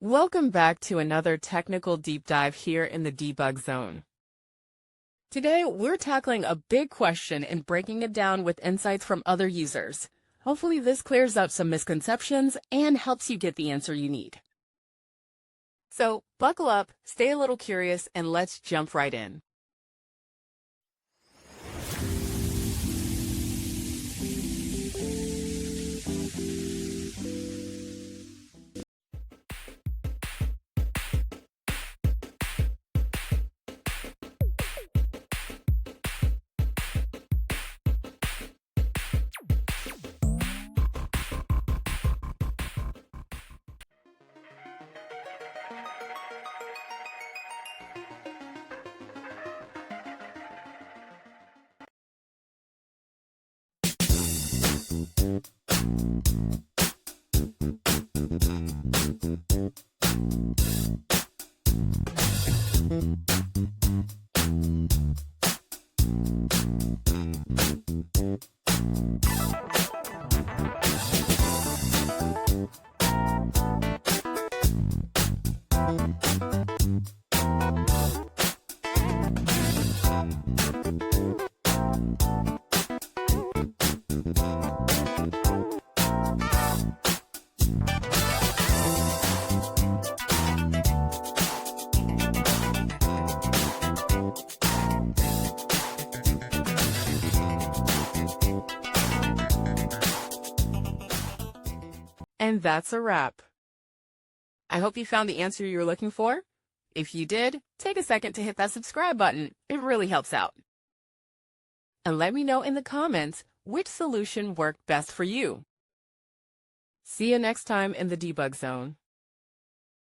Welcome back to another technical deep dive here in the debug zone. Today, we're tackling a big question and breaking it down with insights from other users. Hopefully this clears up some misconceptions and helps you get the answer you need. So buckle up, stay a little curious, and let's jump right in. And that's a wrap. I hope you found the answer you were looking for. If you did, take a second to hit that subscribe button. It really helps out. And let me know in the comments which solution worked best for you. See you next time in the debug zone.